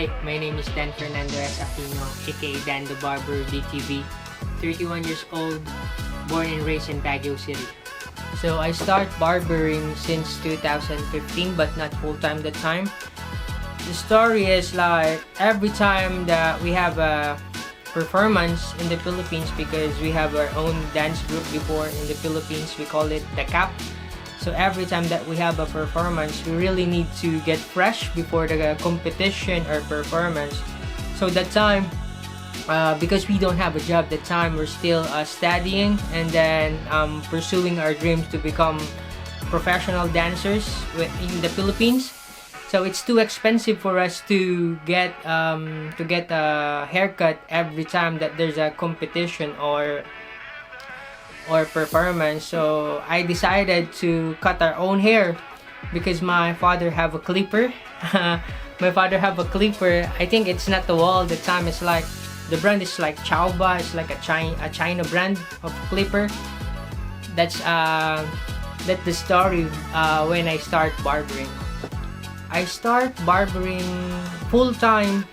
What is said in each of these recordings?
Hi, my name is Dan Fernando S. Aquino, aka Dan the Barber DTV, 31 years old, born and raised in Baguio City. So I start barbering since 2015 but not full-time that time. The story is like every time that we have a performance in the Philippines, because we have our own dance group before in the Philippines, we call it the CAP. So every time that we have a performance, we really need to get fresh before the competition or performance. So that time, because we don't have a job that time, we're still studying and then pursuing our dreams to become professional dancers in the Philippines. So it's too expensive for us to get a haircut every time that there's a competition or performance. So I decided to cut our own hair because my father have a clipper. My father have a clipper. I think it's not the wall. The time it's like the brand is like Chauba. It's like a China brand of clipper. That's the story when I start barbering. I start barbering full time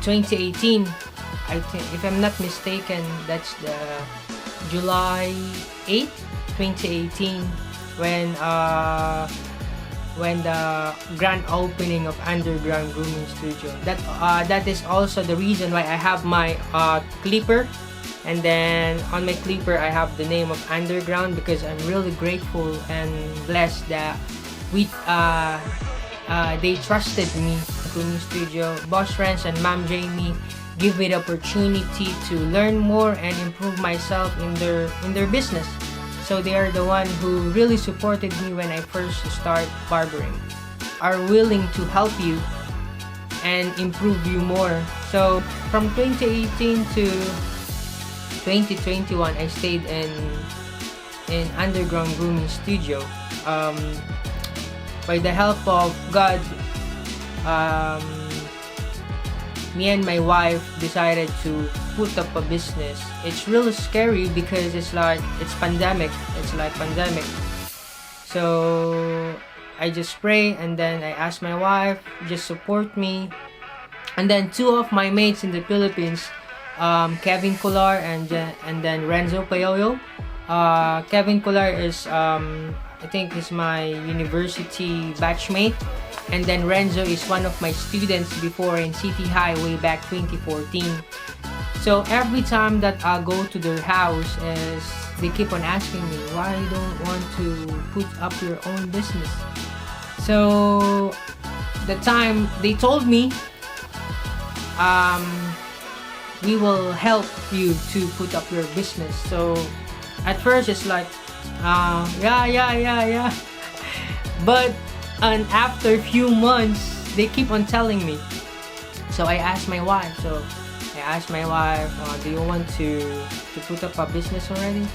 2018. I think, if I'm not mistaken, that's the July 8, 2018, when the grand opening of underground grooming studio. That is also the reason why I have my clipper, and then on my clipper I have the name of underground, because I'm really grateful and blessed that they trusted me. Grooming studio, Boss Friends and Ma'am Jamie give me the opportunity to learn more and improve myself in their business. So they are the one who really supported me when I first start barbering, are willing to help you and improve you more. So from 2018 to 2021, I stayed in underground grooming studio. By the help of God, me and my wife decided to put up a business. It's really scary because it's pandemic. It's like pandemic. So I just pray and then I ask my wife, just support me. And then two of my mates in the Philippines, Kevin Colar and then Renzo Payoyo. Kevin Colar is I think he's my university batchmate. And then Renzo is one of my students before in City High way back 2014. So every time that I go to their house, they keep on asking me, why you don't want to put up your own business? So the time they told me, we will help you to put up your business. So at first it's like, yeah. But and after a few months, they keep on telling me. So I asked my wife. Do you want to put up a business already?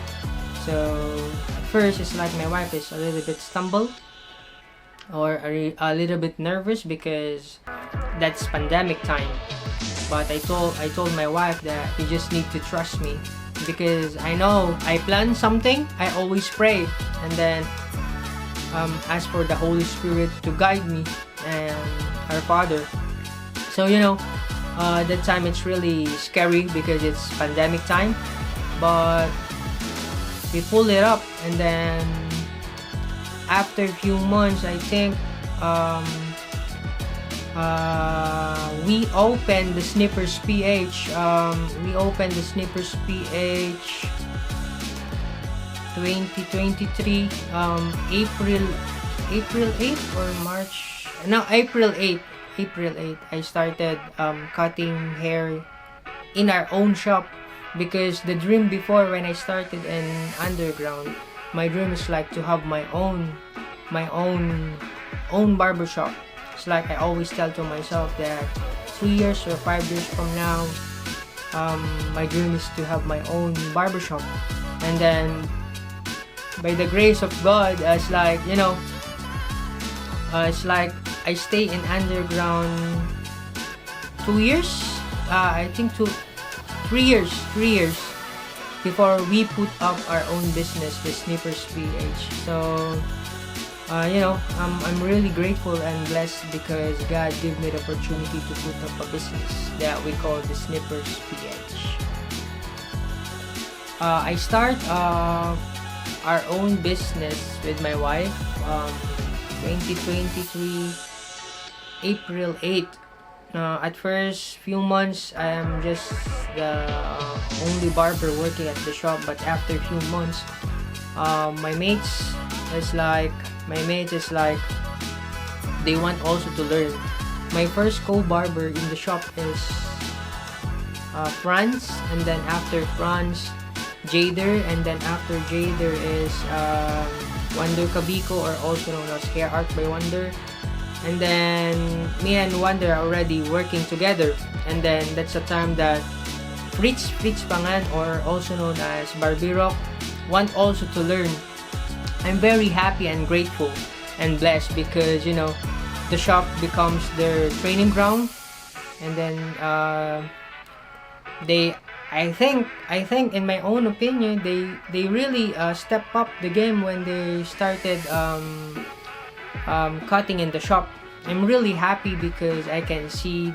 So at first, it's like my wife is a little bit stumbled or a little bit nervous because that's pandemic time. But I told my wife that you just need to trust me, because I know I plan something. I always pray and then ask for the Holy Spirit to guide me and our Father. So that time it's really scary because it's pandemic time, but we pull it up. And then after a few months, I think we opened the Snippers PH. We opened the Snippers PH 2023 April 8th or March, no, April 8th I started cutting hair in our own shop, because the dream before when I started in underground, my dream is like to have my own barber shop. It's like I always tell to myself that 3 years or 5 years from now, my dream is to have my own barber shop. And then by the grace of God, it's like I stay in underground 2 years. I think 3 years before we put up our own business, the Snippers PH. So I'm really grateful and blessed because God gave me the opportunity to put up a business that we call the Snippers PH. I start our own business with my wife 2023 April 8. At first few months I am just the only barber working at the shop, but after a few months my mates is like they want also to learn. My first co-barber in the shop is Franz, and then after Franz, Jader, and then after Jader is Wonder Kabiko, or also known as Hair Art by Wonder. And then me and Wonder are already working together, and then that's the time that Fritz Pangan, or also known as Barbero, want also to learn. I'm very happy and grateful and blessed because the shop becomes their training ground, and then I think in my own opinion they really step up the game when they started cutting in the shop. I'm really happy because I can see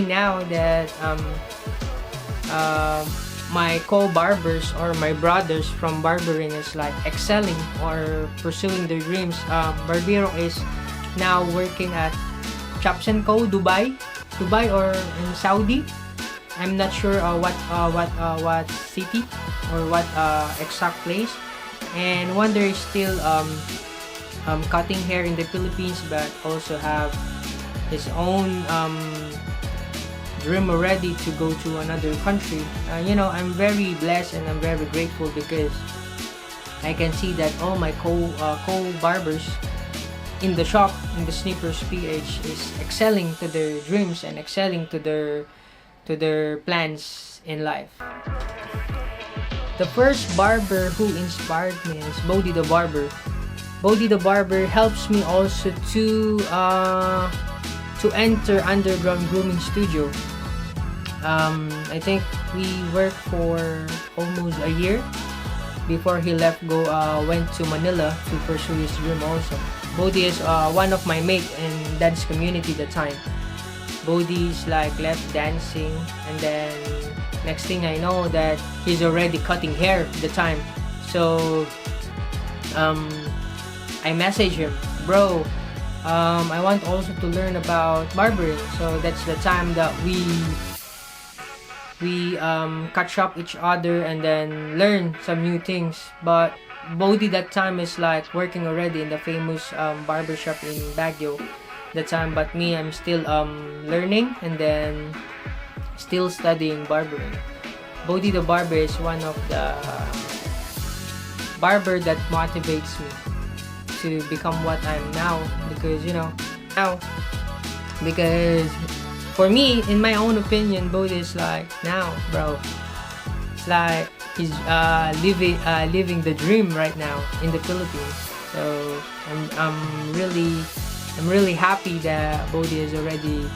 now that my co-barbers or my brothers from barbering is like excelling or pursuing their dreams. Barbero is now working at Chops & Co. Dubai or in Saudi. I'm not sure what city or what exact place. And Wonder is still cutting hair in the Philippines, but also have his own dream already to go to another country. I'm very blessed and I'm very grateful because I can see that all my co-barbers in the shop, in the Snippers PH, is excelling to their dreams and excelling to their plans in life. The first barber who inspired me is Bodhi the Barber. Bodhi the Barber helps me also to enter underground grooming studio. I think we worked for almost a year before he went to Manila to pursue his dream also. Bodhi is one of my mates in dance community at the time. Bodhi is left dancing, and then next thing I know that he's already cutting hair at the time. So I message him, bro, I want also to learn about barbering. So that's the time that we catch up each other and then learn some new things. But Bodhi that time is working already in the famous barbershop in Baguio that time, but me, I'm still learning and then still studying barbering. Bodhi the Barber is one of the barber that motivates me to become what I'm now, because for me, in my own opinion, Bodhi is now, bro, it's he's living the dream right now in the Philippines. So I'm really happy that Bodhi is already,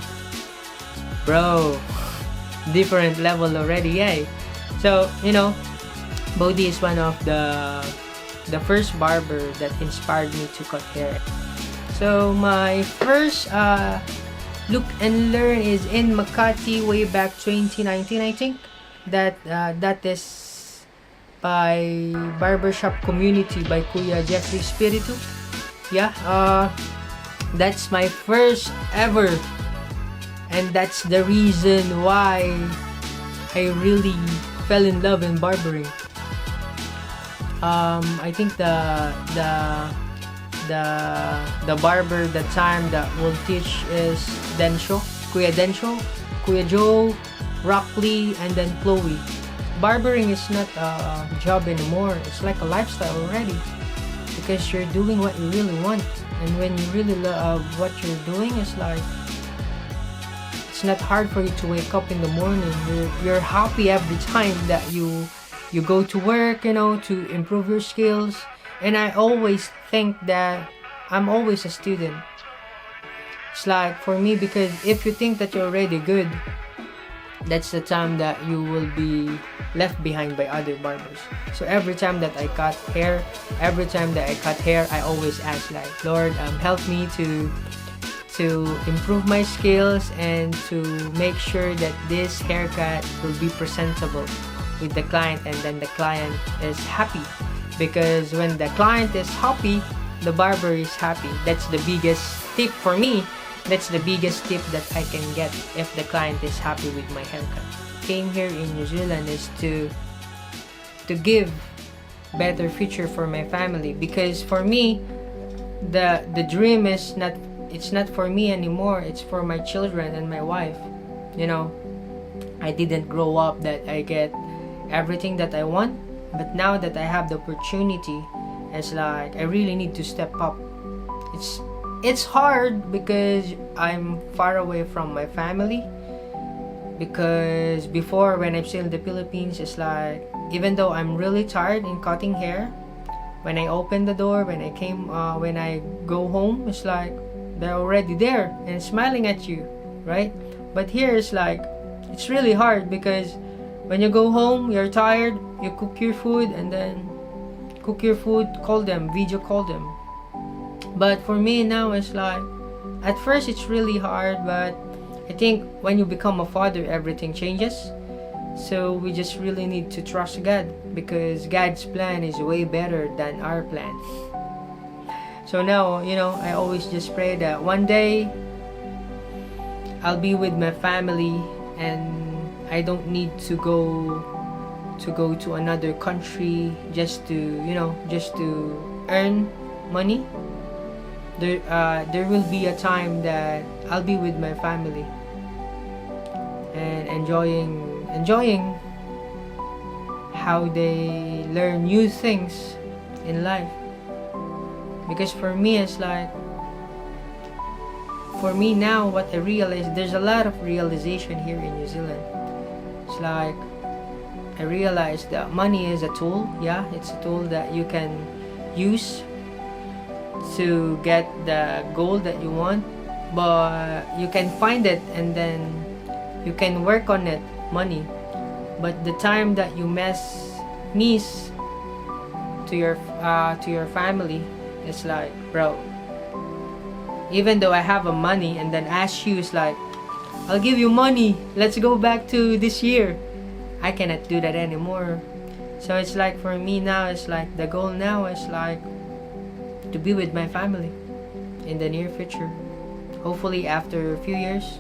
bro, different level already, yay. So Bodhi is one of the first barber that inspired me to cut hair. So my first look and learn is in Makati way back 2019, I think. That is by Barbershop Community by Kuya Jeffrey Spiritu. Yeah, that's my first ever, and that's the reason why I really fell in love in barbering. I think the barber that time that will teach is Kuya Densho, Kuya Joe, Rockley, and then Chloe. Barbering is not a job anymore. It's like a lifestyle already, because you're doing what you really want, and when you really love what you're doing, it's not hard for you to wake up in the morning. You're happy every time that you go to work, to improve your skills. And I always think that I'm always a student. It's for me, because if you think that you're already good, that's the time that you will be left behind by other barbers. So every time that I cut hair, I always ask like, Lord, help me to improve my skills and to make sure that this haircut will be presentable with the client, and then the client is happy. Because when the client is happy, the barber is happy. That's the biggest tip for me. That's the biggest tip that I can get if the client is happy with my haircut. Came here in New Zealand is to give better future for my family, because for me the dream is not, it's not for me anymore, it's for my children and my wife. You know, I didn't grow up that I get everything that I want, but now that I have the opportunity, it's like I really need to step up. It's hard because I'm far away from my family. Because before, when I'm still in the Philippines, it's like, even though I'm really tired in cutting hair, when I open the door, when I go home, it's like they're already there and smiling at you, right? But here it's like, it's really hard because when you go home, you're tired, you cook your food, and then call them, video call them. But for me now, it's like, at first it's really hard, but I think when you become a father, everything changes. So we just really need to trust God, because God's plan is way better than our plan. So now, you know, I always just pray that one day I'll be with my family and I don't need to go to another country just to, you know, just to earn money. There will be a time that I'll be with my family and enjoying how they learn new things in life. Because for me, it's like, for me now, what I realize, there's a lot of realization here in New Zealand. It's like, I realized that money is a tool. Yeah, it's a tool that you can use to get the goal that you want, but you can find it and then you can work on it, money. But the time that you miss to your family, it's like, bro, even though I have a money and then ask you, it's like, I'll give you money, let's go back to this year. I cannot do that anymore. So it's like, for me now, it's like the goal now is like to be with my family in the near future. Hopefully after a few years,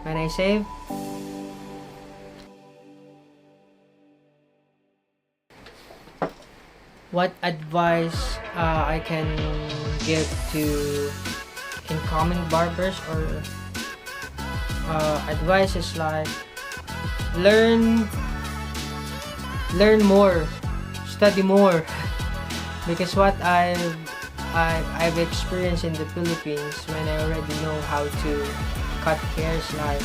when I save. What advice I can give to incoming barbers, or advice is like, learn more, study more. Because what I've experienced in the Philippines, when I already know how to cut hairs, like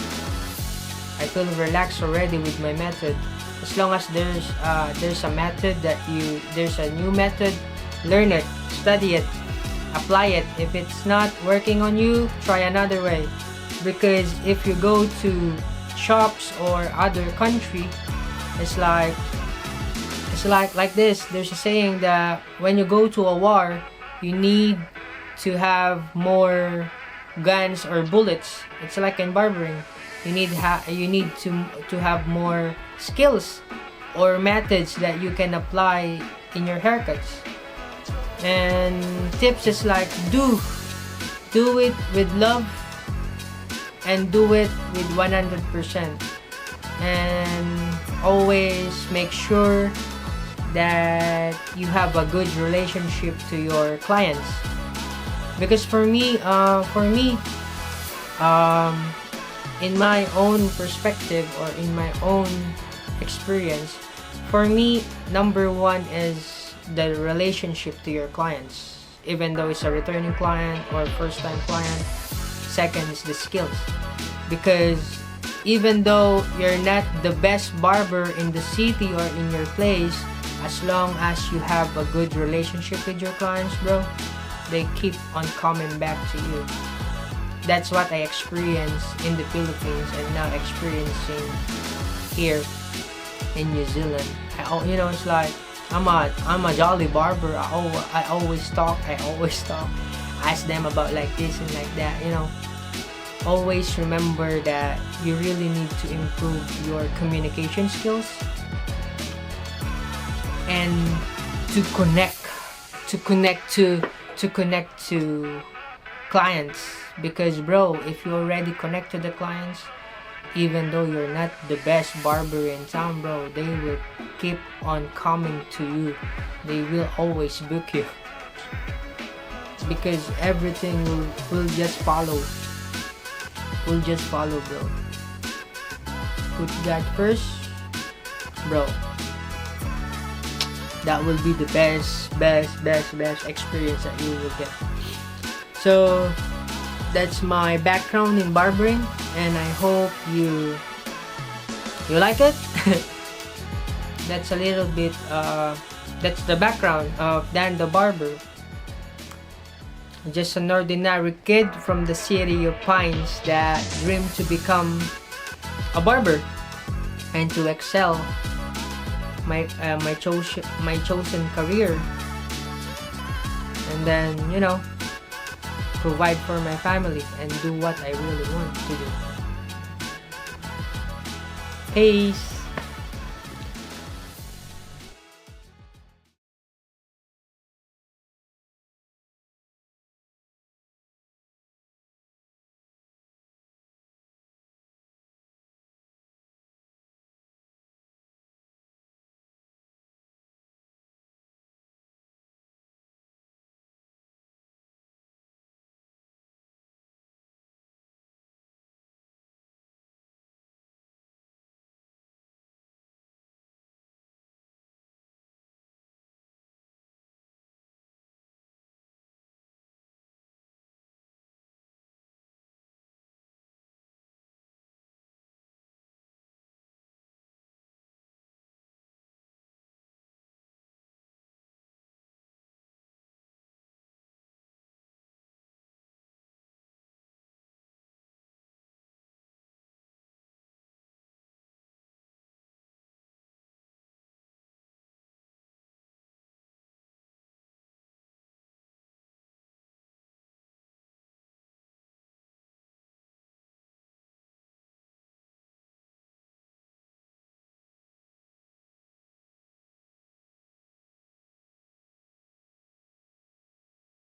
I feel relaxed already with my method. As long as there's a method there's a new method, learn it, study it, apply it. If it's not working on you, try another way. Because if you go to shops or other country, it's like this. There's a saying that when you go to a war, you need to have more guns or bullets. It's like in barbering, you need to have more skills or methods that you can apply in your haircuts. And tips is like, do it with love and do it with 100%, and always make sure that you have a good relationship to your clients. Because for me, in my own perspective or in my own experience, for me, number one is the relationship to your clients, even though it's a returning client or first time client. Second is the skills, because even though you're not the best barber in the city or in your place, as long as you have a good relationship with your clients, bro, they keep on coming back to you. that's what I experienced in the Philippines and now experiencing here in New Zealand. It's like I'm a jolly barber. I always talk. Ask them about like this and like that. Always remember that you really need to improve your communication skills and to connect to clients, because bro, if you already connect to the clients, even though you're not the best barber in town, bro, they will keep on coming to you. They will always book you because everything will just follow. Bro. Put God first, bro. That will be the best experience that you will get. So that's my background in barbering, and I hope you like it. That's a little bit that's the background of Dan the Barber. Just an ordinary kid from the city of Pines that dreamed to become a barber and to excel my chosen career, and then provide for my family and do what I really want to do. Peace.